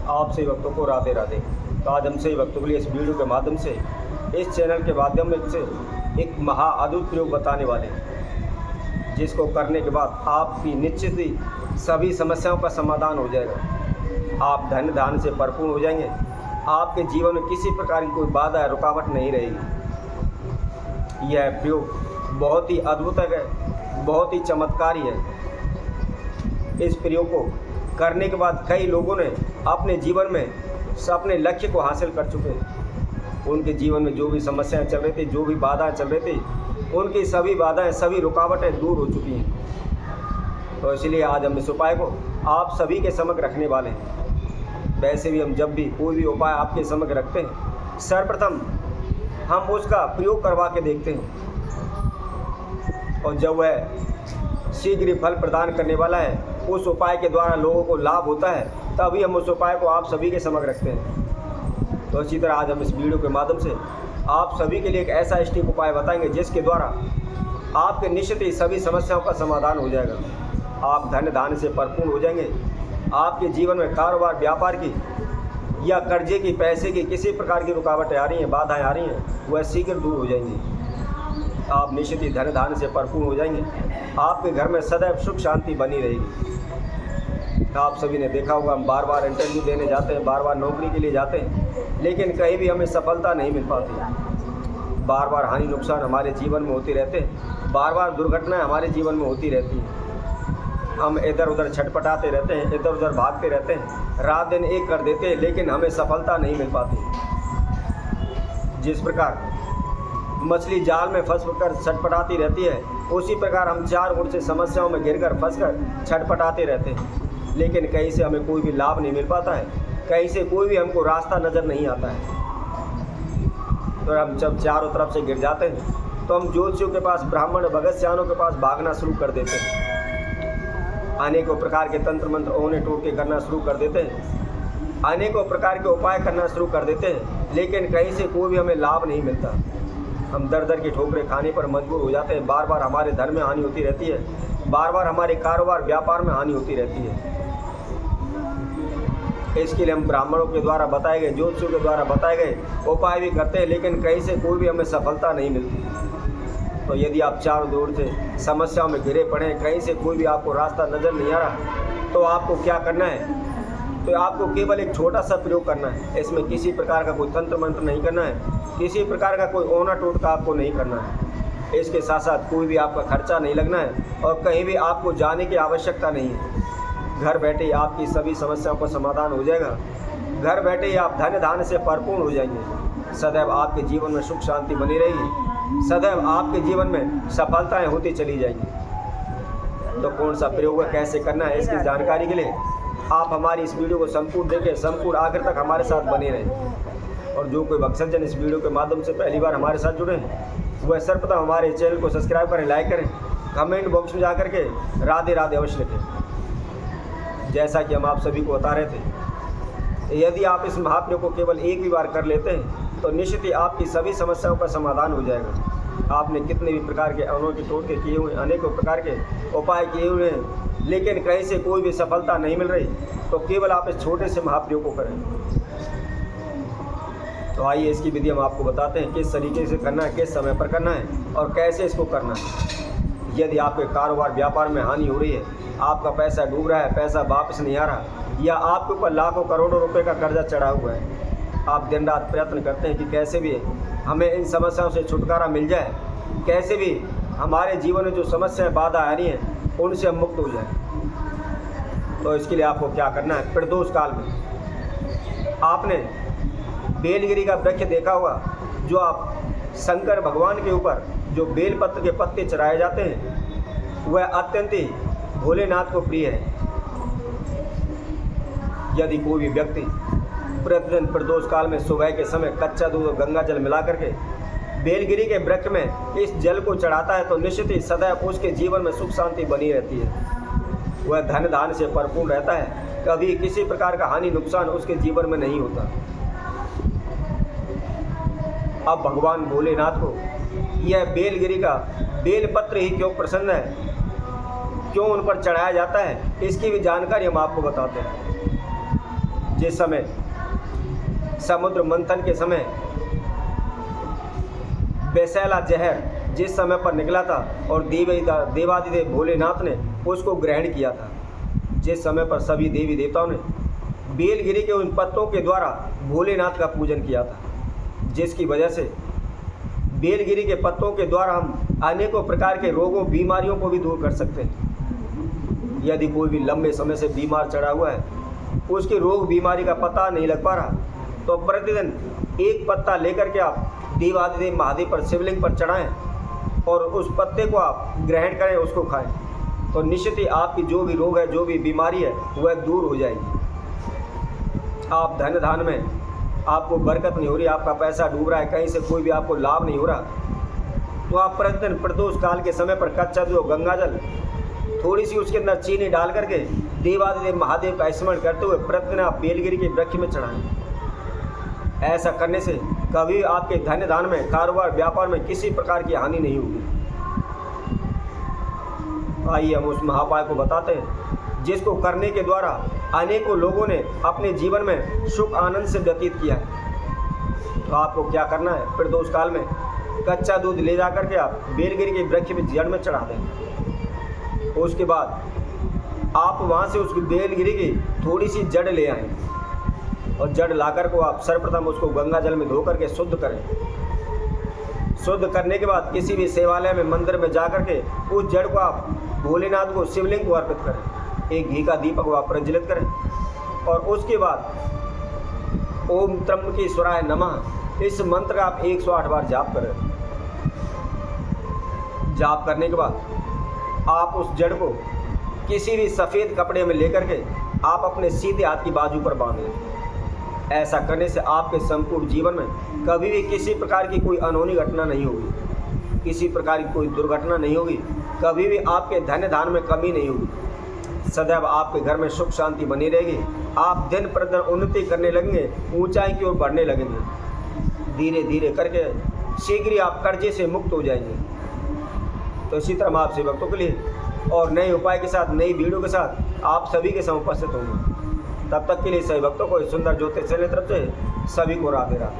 आप सभी भक्तों को राधे राधे। तो आज हम सभी भक्तों के लिए इस वीडियो के माध्यम से, इस चैनल के माध्यम से एक महा अद्भुत प्रयोग बताने वाले हैं, जिसको करने के बाद आपकी निश्चित ही सभी समस्याओं का समाधान हो जाएगा। आप धन धान से भरपूर हो जाएंगे। आपके जीवन में किसी प्रकार की कोई बाधा रुकावट नहीं रहेगी। यह प्रयोग बहुत ही अद्भुत है, बहुत ही चमत्कारी है। इस प्रयोग को करने के बाद कई लोगों ने अपने जीवन में अपने लक्ष्य को हासिल कर चुके हैं। उनके जीवन में जो भी समस्याएं चल रही थी, जो भी बाधाएं चल रही थी, उनकी सभी बाधाएं, सभी रुकावटें दूर हो चुकी हैं। तो इसलिए आज हम इस उपाय को आप सभी के समक्ष रखने वाले हैं। वैसे भी हम जब भी कोई भी उपाय आपके समक्ष रखते हैं, सर्वप्रथम हम उसका प्रयोग करवा के देखते हैं, और जब वह शीघ्र ही फल प्रदान करने वाला है, उस उपाय के द्वारा लोगों को लाभ होता है, तभी हम उस उपाय को आप सभी के समक्ष रखते हैं। तो इसी तरह आज हम इस वीडियो के माध्यम से आप सभी के लिए एक ऐसा स्टेप उपाय बताएंगे, जिसके द्वारा आपके निश्चित ही सभी समस्याओं का समाधान हो जाएगा। आप धन धान से भरपूर हो जाएंगे। आपके जीवन में कारोबार, व्यापार की या कर्जे की, पैसे की किसी प्रकार की रुकावटें आ रही हैं, बाधाएं आ रही हैं, वह शीघ्र दूर हो जाएंगी। आप निश्चित ही धन धान से भरपूर हो जाएंगे। आपके घर में सदैव सुख शांति बनी रहेगी। आप सभी ने देखा होगा, हम बार बार इंटरव्यू देने जाते हैं, बार बार नौकरी के लिए जाते हैं, लेकिन कहीं भी हमें सफलता नहीं मिल पाती। बार बार हानि नुकसान हमारे जीवन में होते रहते हैं, बार बार दुर्घटनाएं हमारे जीवन में होती रहती हैं। हम इधर उधर छटपटाते रहते हैं, इधर उधर भागते रहते हैं, रात दिन एक कर देते हैं, लेकिन हमें सफलता नहीं मिल पाती। जिस प्रकार मछली जाल में फंस कर छटपटाती रहती है, उसी प्रकार हम चार ओर से समस्याओं में घिरकर फंसकर छटपटाते रहते हैं, लेकिन कहीं से हमें कोई भी लाभ नहीं मिल पाता है, कहीं से कोई भी हमको रास्ता नज़र नहीं आता है। तो हम जब चारों तरफ से गिर जाते हैं, तो हम ज्योतिषियों के पास, ब्राह्मण भगतसियानों के पास भागना शुरू कर देते हैं। अनेकों प्रकार के तंत्र मंत्र ओने टोटके करना शुरू कर देते हैं, अनेकों प्रकार के उपाय करना शुरू कर देते हैं, लेकिन कहीं से कोई भी हमें लाभ नहीं मिलता। हम दर दर की ठोकरें खाने पर मजबूर हो जाते हैं। बार बार हमारे धन में हानि होती रहती है, बार बार हमारे कारोबार व्यापार में हानि होती रहती है। इसके लिए हम ब्राह्मणों के द्वारा बताए गए, ज्योतिषियों के द्वारा बताए गए उपाय भी करते हैं, लेकिन कहीं से कोई भी हमें सफलता नहीं मिलती। तो यदि आप चारों ओर से समस्याओं में घिरे पड़े हैं, कहीं से कोई भी आपको रास्ता नज़र नहीं आ रहा, तो आपको क्या करना है? तो आपको केवल एक छोटा सा प्रयोग करना है। इसमें किसी प्रकार का कोई तंत्र मंत्र नहीं करना है, किसी प्रकार का कोई ओना टोटका आपको नहीं करना है। इसके साथ साथ कोई भी आपका खर्चा नहीं लगना है, और कहीं भी आपको जाने की आवश्यकता नहीं है। घर बैठे ही आपकी सभी समस्याओं का समाधान हो जाएगा। घर बैठे ही आप धन धान से भरपूर हो जाएंगे। सदैव आपके जीवन में सुख शांति बनी रहेगी। सदैव आपके जीवन में सफलताएं होती चली जाएंगी। तो कौन सा प्रयोग है, कैसे करना है, इसकी जानकारी के लिए आप हमारी इस वीडियो को संपूर्ण देखें, संपूर्ण आखिर तक हमारे साथ बने रहें। और जो कोई भक्तजन इस वीडियो के माध्यम से पहली बार हमारे साथ जुड़े हैं, वह सर्वप्रथम हमारे चैनल को सब्सक्राइब करें, लाइक करें, कमेंट बॉक्स में जा करके राधे राधे अवश्य लिखें। जैसा कि हम आप सभी को बता रहे थे, यदि आप इस महाप्रयोग को केवल एक भी बार कर लेते हैं, तो निश्चित ही आपकी सभी समस्याओं का समाधान हो जाएगा। आपने कितने भी प्रकार के अनोखे टोटके किए हुए, अनेकों प्रकार के उपाय किए हुए हैं, लेकिन कहीं से कोई भी सफलता नहीं मिल रही, तो केवल आप इस छोटे से महाप्रयोग को करें। तो आइए इसकी विधि हम आपको बताते हैं, किस तरीके से करना है, किस समय पर करना है और कैसे इसको करना है। यदि आपके कारोबार व्यापार में हानि हो रही है, आपका पैसा डूब रहा है, पैसा वापस नहीं आ रहा, या आपके ऊपर लाखों करोड़ों रुपए का कर्जा चढ़ा हुआ है, आप दिन रात प्रयत्न करते हैं कि कैसे भी हमें इन समस्याओं से छुटकारा मिल जाए, कैसे भी हमारे जीवन में जो समस्याएं बाधा आ रही हैं, उनसे हम मुक्त हो जाए। तो इसके लिए आपको क्या करना है? प्रदोष काल में आपने बेलगिरी का वृक्ष देखा होगा, जो आप शंकर भगवान के ऊपर जो बेलपत्र के पत्ते चढ़ाए जाते हैं, वह अत्यंत ही भोलेनाथ को प्रिय है। यदि कोई भी व्यक्ति प्रतिदिन प्रदोष काल में सुबह के समय कच्चा दूध और गंगा जल मिला करके बेलगिरी के वृक्ष में इस जल को चढ़ाता है, तो निश्चित ही सदैव उसके जीवन में सुख शांति बनी रहती है। वह धन धान से भरपूर रहता है, कभी किसी प्रकार का हानि नुकसान उसके जीवन में नहीं होता। अब भगवान भोलेनाथ को यह बेलगिरी का बेलपत्र ही क्यों प्रसन्न है, क्यों उन पर चढ़ाया जाता है, इसकी भी जानकारी हम आपको बताते हैं। जिस समय समुद्र मंथन के समय वैसैला जहर जिस समय पर निकला था और देवादिदेव भोलेनाथ ने उसको ग्रहण किया था, जिस समय पर सभी देवी देवताओं ने बेलगिरी के उन पत्तों के द्वारा भोलेनाथ का पूजन किया था, जिसकी वजह से बेलगिरी के पत्तों के द्वारा हम अनेकों प्रकार के रोगों बीमारियों को भी दूर कर सकते हैं। यदि कोई भी लंबे समय से बीमार चढ़ा हुआ है, उसकी रोग बीमारी का पता नहीं लग पा रहा, तो प्रतिदिन एक पत्ता लेकर के आप देवादिदेव महादेव पर शिवलिंग पर चढ़ाएं और उस पत्ते को आप ग्रहण करें, उसको खाएं, तो निश्चित ही आपकी जो भी रोग है, जो भी बीमारी है, वह दूर हो जाएगी। आप धन धान में आपको बरकत नहीं हो रही, आपका पैसा डूब रहा है, कहीं से कोई भी आपको लाभ नहीं हो रहा, तो आप प्रतिदिन प्रदोष काल के समय पर कच्चा दूध, गंगाजल, थोड़ी सी उसके अंदर चीनी डाल करके देवादिदेव महादेव का स्मरण करते हुए प्रतिदिन आप बेलगिरी के वृक्ष में चढ़ाएं। ऐसा करने से कभी आपके धन दान में, कारोबार व्यापार में किसी प्रकार की हानि नहीं होगी। आइए हम उस महापाय को बताते हैं, जिसको करने के द्वारा अनेकों लोगों ने अपने जीवन में सुख आनंद से व्यतीत किया है। तो आपको क्या करना है, प्रदोष काल में कच्चा दूध ले जा करके आप बेलगिरी के वृक्ष में जड़ में चढ़ा दें। उसके बाद आप वहाँ से उस बेलगिरी की थोड़ी सी जड़ ले आएँ और जड़ लाकर को आप सर्वप्रथम उसको गंगा जल में धो करके शुद्ध करें। शुद्ध करने के बाद किसी भी सेवालय में, मंदिर में जा करके उस जड़ को आप भोलेनाथ को, शिवलिंग को अर्पित करें। एक घी का दीपक को आप प्रज्वलित करें और उसके बाद ओम त्र्यंबकेश्वराय नमः इस मंत्र का आप 108 बार जाप करें। जाप करने के बाद आप उस जड़ को किसी भी सफ़ेद कपड़े में लेकर के आप अपने सीधे हाथ की बाजू पर बांध लें। ऐसा करने से आपके संपूर्ण जीवन में कभी भी किसी प्रकार की कोई अनहोनी घटना नहीं होगी, किसी प्रकार की कोई दुर्घटना नहीं होगी, कभी भी आपके धन धान में कमी नहीं होगी। सदैव आपके घर में सुख शांति बनी रहेगी। आप दिन प्रतिदिन उन्नति करने लगेंगे, ऊंचाई की ओर बढ़ने लगेंगे। धीरे धीरे करके शीघ्र ही आप कर्जे से मुक्त हो जाएंगे। तो इसी तरह हम आपसे भक्तों के लिए और नए उपाय के साथ, नई वीडियो के साथ आप सभी के साथ उपस्थित होंगे। तब तक के लिए सभी भक्तों को इस सुंदर ज्योतिष चैनल तरफ से सभी को राधे राधे।